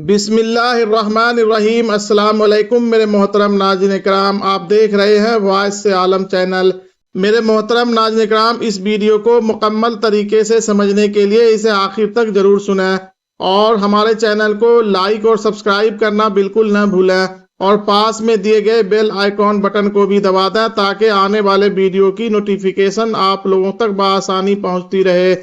बिस्मिल्लाहिर्रहमानिर्रहीम। अस्सलाम वालेकुम मेरे मोहतरम नाज़रीन कराम, आप देख रहे हैं वॉइस से आलम चैनल। मेरे मोहतरम नाज़रीन कराम, इस वीडियो को मुकम्मल तरीके से समझने के लिए इसे आखिर तक ज़रूर सुनें और हमारे चैनल को लाइक और सब्सक्राइब करना बिल्कुल न भूलें और पास में दिए गए बेल आइकॉन बटन को भी दबा दें ताकि आने वाले वीडियो की नोटिफिकेशन आप लोगों तक बआसानी पहुंचती रहे।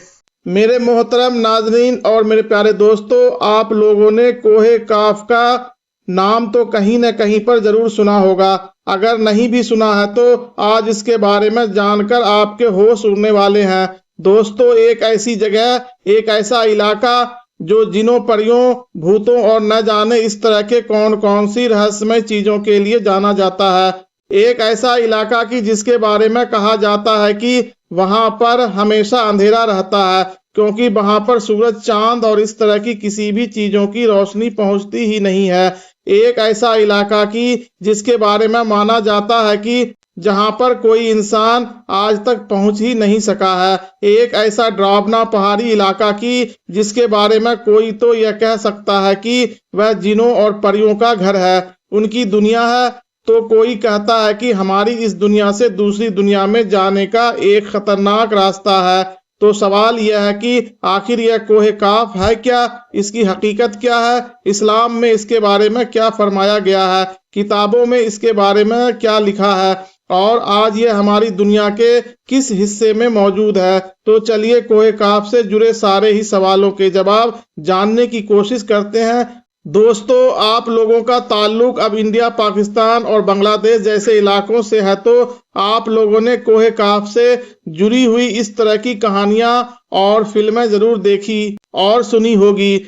मेरे मोहतरम नाजरीन और मेरे प्यारे दोस्तों, आप लोगों ने कोहे काफ का नाम तो कहीं न कहीं पर जरूर सुना होगा। अगर नहीं भी सुना है तो आज इसके बारे में जानकर आपके होश उड़ने वाले हैं। दोस्तों, एक ऐसी जगह, एक ऐसा इलाका जो जिनों, परियों, भूतों और न जाने इस तरह के कौन कौन सी रहस्यमय चीजों के लिए जाना जाता है। एक ऐसा इलाका की जिसके बारे में कहा जाता है कि वहां पर हमेशा अंधेरा रहता है, क्योंकि वहां पर सूरज, चांद और इस तरह की किसी भी चीजों की रोशनी पहुंचती ही नहीं है। एक ऐसा इलाका की जिसके बारे में माना जाता है कि जहां पर कोई इंसान आज तक पहुंच ही नहीं सका है। एक ऐसा डरावना पहाड़ी इलाका की जिसके बारे में कोई तो यह कह सकता है कि वह जिनों और परियों का घर है, उनकी दुनिया है। तो कोई कहता है कि हमारी इस दुनिया से दूसरी दुनिया में जाने का एक खतरनाक रास्ता है। तो सवाल यह है कि आखिर यह कोहे काफ है क्या, इसकी हकीकत क्या है, इस्लाम में इसके बारे में क्या फरमाया गया है, किताबों में इसके बारे में क्या लिखा है और आज ये हमारी दुनिया के किस हिस्से में मौजूद है। तो चलिए कोहे काफ से जुड़े सारे ही सवालों के जवाब जानने की कोशिश करते हैं। दोस्तों, आप लोगों का ताल्लुक अब इंडिया, पाकिस्तान और बांग्लादेश जैसे इलाकों से है, तो आप लोगों ने कोहे काफ से जुड़ी हुई इस तरह की कहानियां और फिल्में जरूर देखी और सुनी होगी।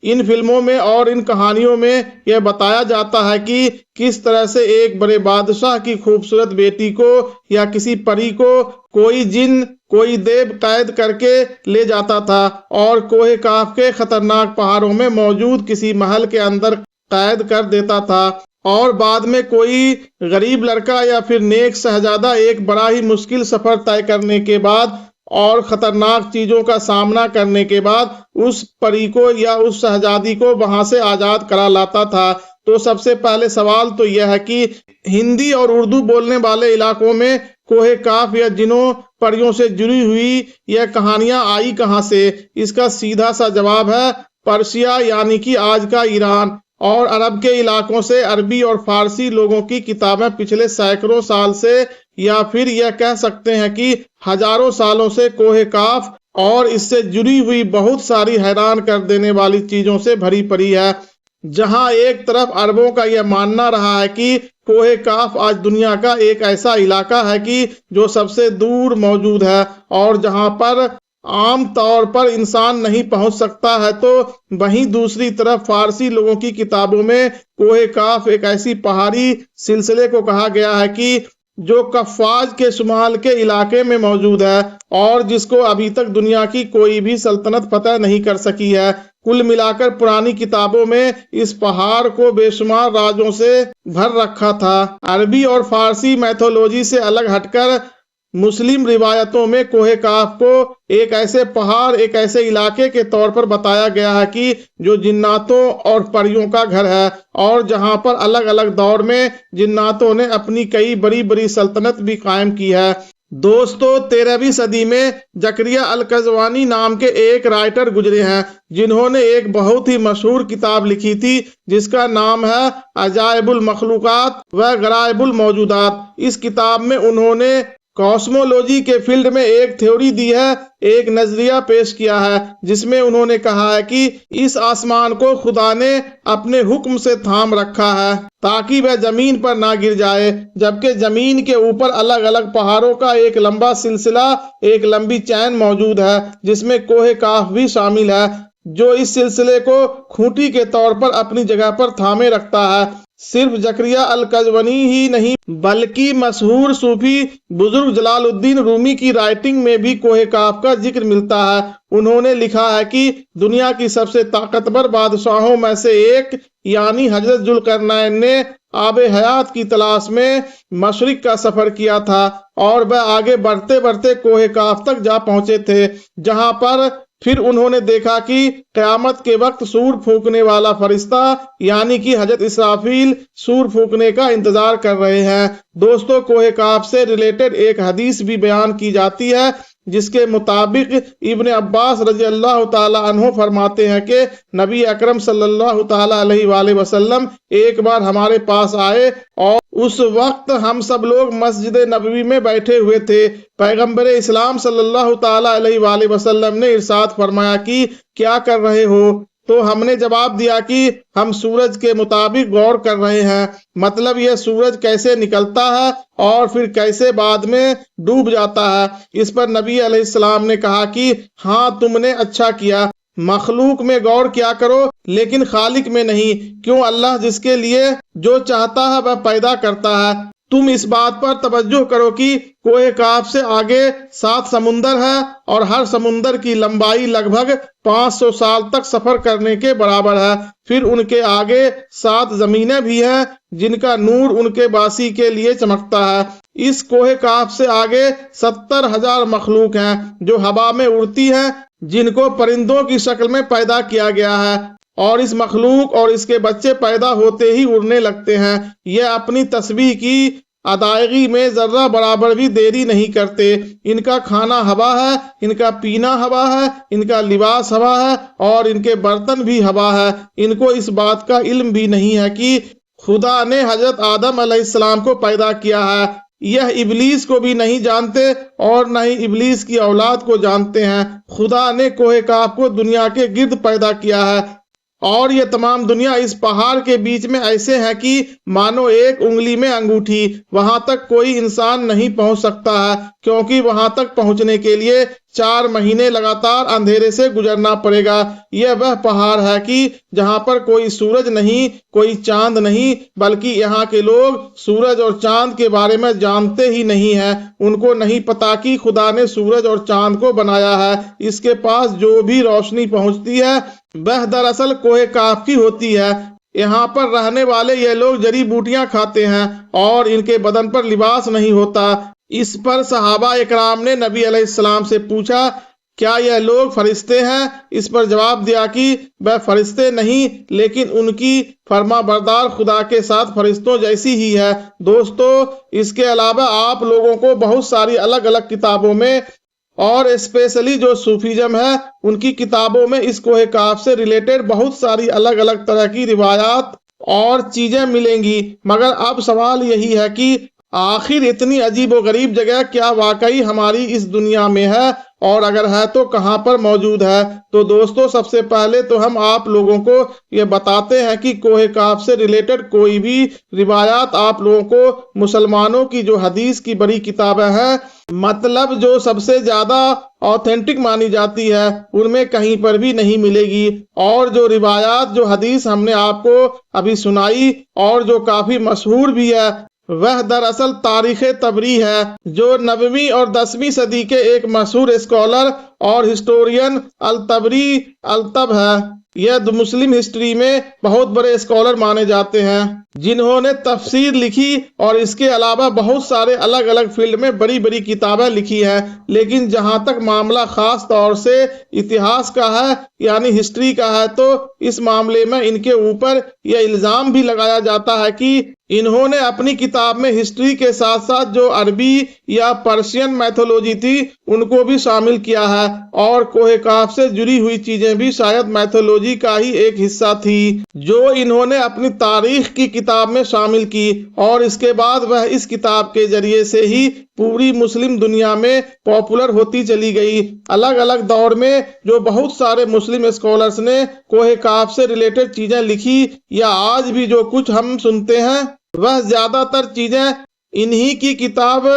इन फिल्मों में और इन कहानियों में यह बताया जाता है कि किस तरह से एक बड़े बादशाह की खूबसूरत बेटी को या किसी परी को कोई जिन, कोई देव कैद करके ले जाता था और कोहे काफ के खतरनाक पहाड़ों में मौजूद किसी महल के अंदर कैद कर देता था और बाद में कोई गरीब लड़का या फिर नेक शहजादा एक बड़ा ही मुश्किल सफर तय करने के बाद और खतरनाक चीजों का सामना करने के बाद उस परी को या उस शहजादी को वहां से आजाद करा लाता था। तो सबसे पहले सवाल तो यह है कि हिंदी और उर्दू बोलने वाले इलाकों में कोहे काफ या जिनों, परियों से जुड़ी हुई यह कहानियां आई कहां से। इसका सीधा सा जवाब है पर्शिया, यानी कि आज का ईरान और अरब के इलाकों से अरबी और फारसी लोगों की किताबें पिछले सैकड़ों साल से या फिर यह कह सकते हैं कि हजारों सालों से कोहे काफ और इससे जुड़ी हुई बहुत सारी हैरान कर देने वाली चीजों से भरी पड़ी है। जहां एक तरफ अरबों का यह मानना रहा है कि कोहे काफ आज दुनिया का एक ऐसा इलाका है कि जो सबसे दूर मौजूद है और जहां पर आम तौर पर इंसान नहीं पहुंच सकता है, तो वहीं दूसरी तरफ फारसी लोगों की किताबों में कोहे काफ एक ऐसी पहाड़ी सिलसिले को कहा गया है कि जो कफ़ाज के शुमाल के इलाके में मौजूद है और जिसको अभी तक दुनिया की कोई भी सल्तनत फतह नहीं कर सकी है। कुल मिलाकर पुरानी किताबों में इस पहाड़ को बेशुमार राजों से भर रखा था। अरबी और फारसी मैथोलॉजी से अलग हटकर मुस्लिम रिवायतों में कोहे काफ को एक ऐसे पहाड़, एक ऐसे इलाके के तौर पर बताया गया है कि जो जिन्नातों और परियों का घर है और जहां पर अलग अलग दौर में जिन्नातों ने अपनी कई बड़ी बड़ी सल्तनत भी कायम की है। दोस्तों, 13वीं सदी में जकरिया अल कज़वानी नाम के एक राइटर गुजरे हैं जिन्होंने एक बहुत ही मशहूर किताब लिखी थी जिसका नाम है अजाइबुल मखलूकात व गराइबुल मौजूदात। इस किताब में उन्होंने कॉस्मोलॉजी के फील्ड में एक थ्योरी दी है, एक नजरिया पेश किया है जिसमें उन्होंने कहा है कि इस आसमान को खुदा ने अपने हुक्म से थाम रखा है ताकि वह जमीन पर ना गिर जाए, जबकि जमीन के ऊपर अलग अलग पहाड़ों का एक लंबा सिलसिला, एक लंबी चैन मौजूद है जिसमें कोहे काफ भी शामिल है, जो इस सिलसिले को खूंटी के तौर पर अपनी जगह पर थामे रखता है। सिर्फ जकरिया अल कज़वानी ही नहीं बल्कि मशहूर सूफी बुजुर्ग जलालुद्दीन रूमी की राइटिंग में भी कोहे काफ का जिक्र मिलता है। उन्होंने लिखा है कि दुनिया की सबसे ताकतवर बादशाहों में से एक यानी हजरत जुल्करनैन ने आबे हयात की तलाश में मशरिक का सफर किया था और वह आगे बढ़ते बढ़ते कोहे काफ तक जा पहुंचे थे, जहां पर फिर उन्होंने देखा कि क़यामत के वक्त सूर फूंकने वाला फरिश्ता यानी कि हजरत इसराफील सूर फूंकने का इंतजार कर रहे हैं। दोस्तों, कोहे काफ से रिलेटेड एक हदीस भी बयान की जाती है, जिसके मुताबिक इब्ने अब्बास रजी अल्लाह ताला अन्हु फरमाते हैं कि नबी अकरम सल्लल्लाहु ताला अलैहि वसल्लम एक बार हमारे पास आए और उस वक्त हम सब लोग मस्जिद नबवी में बैठे हुए थे। पैगंबर इस्लाम सल्लल्लाहु ताला अलैहि वसल्लम ने इरशाद फरमाया कि क्या कर रहे हो? तो हमने जवाब दिया कि हम सूरज के मुताबिक गौर कर रहे हैं, मतलब यह सूरज कैसे निकलता है और फिर कैसे बाद में डूब जाता है। इस पर नबी अलैहिस्सलाम ने कहा कि हाँ, तुमने अच्छा किया, मखलूक में गौर किया करो लेकिन खालिक में नहीं। क्यों? अल्लाह जिसके लिए जो चाहता है वह पैदा करता है। तुम इस बात पर तवज्जो करो कि कोहे काफ से आगे 7 समुंदर है और हर समुंदर की लंबाई लगभग 500 साल तक सफर करने के बराबर है। फिर उनके आगे 7 जमीनें भी हैं जिनका नूर उनके बासी के लिए चमकता है। इस कोहे काफ से आगे 70,000 मखलूक हैं जो हवा में उड़ती हैं, जिनको परिंदों की शक्ल में पैदा किया गया है और इस मखलूक और इसके बच्चे पैदा होते ही उड़ने लगते हैं। यह अपनी तस्बीह की अदायगी में जर्रा बराबर भी देरी नहीं करते। इनका खाना हवा है, इनका पीना हवा है, इनका लिबास हवा है और इनके बर्तन भी हवा है। इनको इस बात का इल्म भी नहीं है कि खुदा ने हजरत आदम अलैहिस्सलाम को पैदा किया है। यह इबलीस को भी नहीं जानते और न ही इबलीस की औलाद को जानते हैं। खुदा ने कोहे काफ को दुनिया के गिर्द पैदा किया है और ये तमाम दुनिया इस पहाड़ के बीच में ऐसे है कि मानो एक उंगली में अंगूठी। वहां तक कोई इंसान नहीं पहुंच सकता है, क्योंकि वहां तक पहुंचने के लिए 4 महीने लगातार अंधेरे से गुजरना पड़ेगा। यह वह पहाड़ है कि जहां पर कोई सूरज नहीं, कोई चांद नहीं, बल्कि यहाँ के लोग सूरज और चांद के बारे में जानते ही नहीं है। उनको नहीं पता कि खुदा ने सूरज और चांद को बनाया है। इसके पास जो भी रोशनी पहुंचती है वह दरअसल कोहे काफ की होती है। यहाँ पर रहने वाले ये लोग जड़ी बूटियां खाते हैं और इनके बदन पर लिबास नहीं होता। इस पर सहाबा इकराम ने नबी अलैहिस्सलाम से पूछा, क्या यह लोग फरिश्ते हैं? इस पर जवाब दिया कि वह फरिश्ते नहीं, लेकिन उनकी फर्मा बरदार खुदा के साथ फरिश्तों जैसी ही है। दोस्तों, इसके अलावा आप लोगों को बहुत सारी अलग अलग किताबों में और स्पेशली जो सूफीज़म है उनकी किताबों में इस कोहे काफ से रिलेटेड बहुत सारी अलग अलग तरह की रिवायात और चीजें मिलेंगी। मगर अब सवाल यही है कि आखिर इतनी अजीब व गरीब जगह क्या वाकई हमारी इस दुनिया में है, और अगर है तो कहां पर मौजूद है? तो दोस्तों, सबसे पहले तो हम आप लोगों को ये बताते हैं कि कोहे काफ से रिलेटेड कोई भी रिवायात आप लोगों को मुसलमानों की जो हदीस की बड़ी किताबें हैं, मतलब जो सबसे ज्यादा ऑथेंटिक मानी जाती है, उनमें कहीं पर भी नहीं मिलेगी। और जो रिवायात जो हदीस हमने आपको अभी सुनाई और जो काफी मशहूर भी है, वह दरअसल तारीख तबरी है, जो 9वीं और 10वीं सदी के एक मशहूर स्कॉलर और हिस्टोरियन अल तबरी अल-तब है। यह मुस्लिम हिस्ट्री में बहुत बड़े स्कॉलर माने जाते हैं, जिन्होंने तफसीर लिखी और इसके अलावा बहुत सारे अलग अलग फील्ड में बड़ी बड़ी किताबें लिखी हैं। लेकिन जहां तक मामला खास तौर से इतिहास का है यानी हिस्ट्री का है, तो इस मामले में इनके ऊपर यह इल्जाम भी लगाया जाता है कि इन्होंने अपनी किताब में हिस्ट्री के साथ साथ जो अरबी या पर्शियन मैथोलॉजी थी उनको भी शामिल किया है, और कोहे काफ से जुड़ी हुई चीजें भी शायद मैथोलॉजी का ही एक हिस्सा थी, जो इन्होंने अपनी तारीख की किताब में शामिल की। और इसके बाद वह इस किताब के जरिए से ही पूरी मुस्लिम दुनिया में पॉपुलर होती चली गई। अलग अलग दौर में जो बहुत सारे मुस्लिम स्कॉलर्स ने कोहे काफ से रिलेटेड चीजें लिखी, या आज भी जो कुछ हम सुनते हैं, वह ज्यादातर चीजें इन्हीं की किताब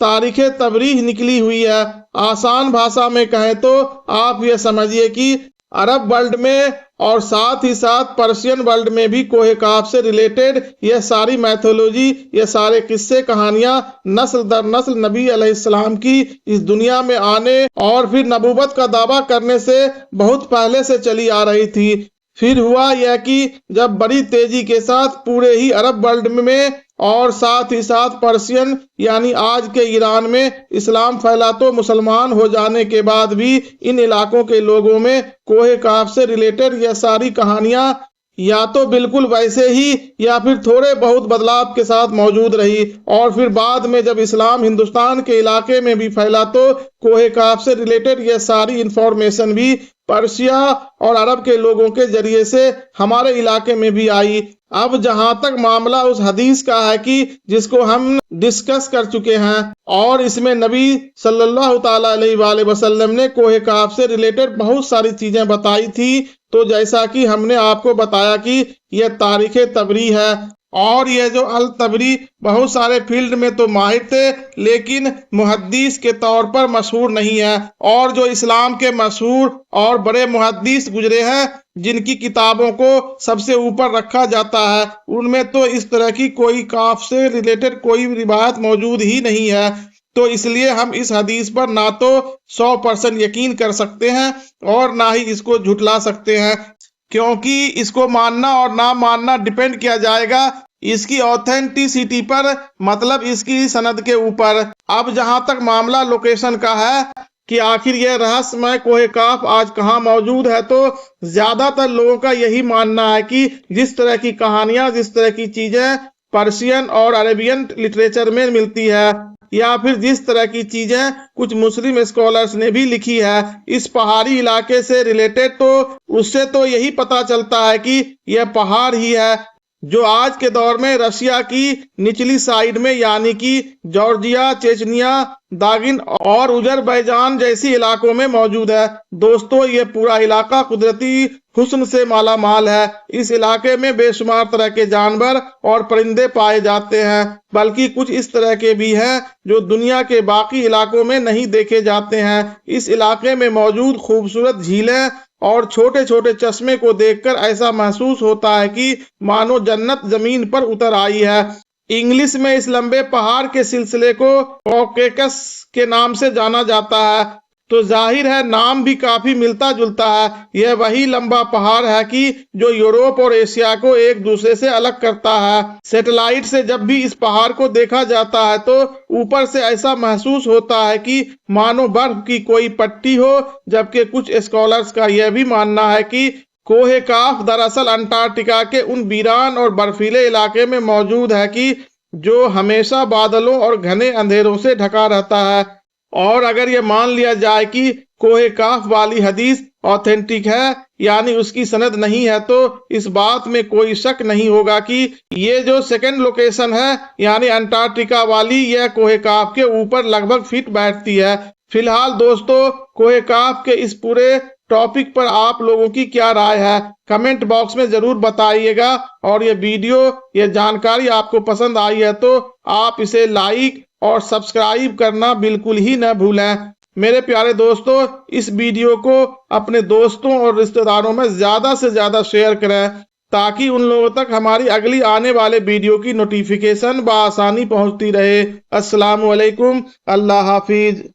तारीख तबरीह निकली हुई है। आसान भाषा में कहें तो आप ये समझिए कि अरब वर्ल्ड में और साथ ही साथ पर्शियन वर्ल्ड में भी कोहे काफ से रिलेटेड ये सारी मैथोलॉजी, ये सारे किस्से कहानियां नस्ल दर नस्ल नबी अलैहिस्सलाम की इस दुनिया में आने और फिर नबूवत का दावा करने से बहुत पहले से चली आ रही थी। फिर हुआ यह कि जब बड़ी तेजी के साथ पूरे ही अरब वर्ल्ड में और साथ ही साथ पर्शियन यानी आज के ईरान में इस्लाम फैला तो मुसलमान हो जाने के बाद भी इन इलाकों के लोगों में कोहे काफ से रिलेटेड यह सारी कहानियां या तो बिल्कुल वैसे ही या फिर थोड़े बहुत बदलाव के साथ मौजूद रही। और फिर बाद में जब इस्लाम हिंदुस्तान के इलाके में भी फैला तो कोहे काफ से रिलेटेड यह सारी इंफॉर्मेशन भी पर्शिया और अरब के लोगों के जरिए से हमारे इलाके में भी आई। अब जहां तक मामला उस हदीस का है कि जिसको हम डिस्कस कर चुके हैं और इसमें नबी सल्लल्लाहु ताला अलैहि वसल्लम ने कोहे काफ से रिलेटेड बहुत सारी चीजें बताई थी। तो जैसा कि हमने आपको बताया कि यह तारीख तबरी है और यह जो अल तबरी बहुत सारे फील्ड में तो माहिर थे लेकिन मुहद्दिस के तौर पर मशहूर नहीं है। और जो इस्लाम के मशहूर और बड़े मुहद्दिस गुजरे हैं जिनकी किताबों को सबसे ऊपर रखा जाता है उनमें तो इस तरह की कोई काफ से रिलेटेड कोई रिवायत मौजूद ही नहीं है। तो इसलिए हम इस हदीस पर ना तो 100% यकीन कर सकते हैं और ना ही इसको झुठला सकते हैं, क्योंकि इसको मानना और ना मानना डिपेंड किया जाएगा इसकी ऑथेंटिसिटी पर, मतलब इसकी सनद के ऊपर। अब जहां तक मामला लोकेशन का है कि आखिर यह रहस्यमय कोहे काफ आज कहाँ मौजूद है, तो ज्यादातर लोगों का यही मानना है कि जिस तरह की कहानियां, जिस तरह की चीजें पर्शियन और अरेबियन लिटरेचर में मिलती है या फिर जिस तरह की चीजें कुछ मुस्लिम स्कॉलर्स ने भी लिखी है इस पहाड़ी इलाके से रिलेटेड, तो उससे तो यही पता चलता है कि यह पहाड़ ही है जो आज के दौर में रशिया की निचली साइड में यानी कि जॉर्जिया, चेचनिया, दागिन और उजरबैजान जैसी इलाकों में मौजूद है। दोस्तों, ये पूरा इलाका कुदरती हुस्न से माला माल है। इस इलाके में बेशुमार तरह के जानवर और परिंदे पाए जाते हैं, बल्कि कुछ इस तरह के भी हैं जो दुनिया के बाकी इलाकों में नहीं देखे जाते हैं। इस इलाके में मौजूद खूबसूरत झीलें और छोटे छोटे चश्मे को देखकर ऐसा महसूस होता है कि मानो जन्नत जमीन पर उतर आई है। इंग्लिश में इस लंबे पहाड़ के सिलसिले को कॉकेकस के नाम से जाना जाता है, तो जाहिर है नाम भी काफी मिलता जुलता है। यह वही लंबा पहाड़ है कि जो यूरोप और एशिया को एक दूसरे से अलग करता है। सैटेलाइट से जब भी इस पहाड़ को देखा जाता है तो ऊपर से ऐसा महसूस होता है कि मानो बर्फ की कोई पट्टी हो, जबकि कुछ स्कॉलर्स का यह भी मानना है कि कोहे काफ दरअसल अंटार्कटिका के उन वीरान और बर्फीले इलाके में मौजूद है कि जो हमेशा बादलों और घने अंधेरों से ढका रहता है। और अगर ये मान लिया जाए कि कोहे काफ वाली हदीस ऑथेंटिक है यानी उसकी सनद नहीं है, तो इस बात में कोई शक नहीं होगा कि ये जो सेकंड लोकेशन है यानी अंटार्कटिका वाली, यह कोहे काफ के ऊपर लगभग फिट बैठती है। फिलहाल दोस्तों, कोहे काफ के इस पूरे टॉपिक पर आप लोगों की क्या राय है कमेंट बॉक्स में जरूर बताइएगा। और ये वीडियो, ये जानकारी आपको पसंद आई है तो आप इसे लाइक और सब्सक्राइब करना बिल्कुल ही न भूलें। मेरे प्यारे दोस्तों, इस वीडियो को अपने दोस्तों और रिश्तेदारों में ज्यादा से ज्यादा शेयर करें ताकि उन लोगों तक हमारी अगली आने वाले वीडियो की नोटिफिकेशन बआसानी पहुंचती रहे। अस्सलाम वालेकुम, अल्लाह हाफिज।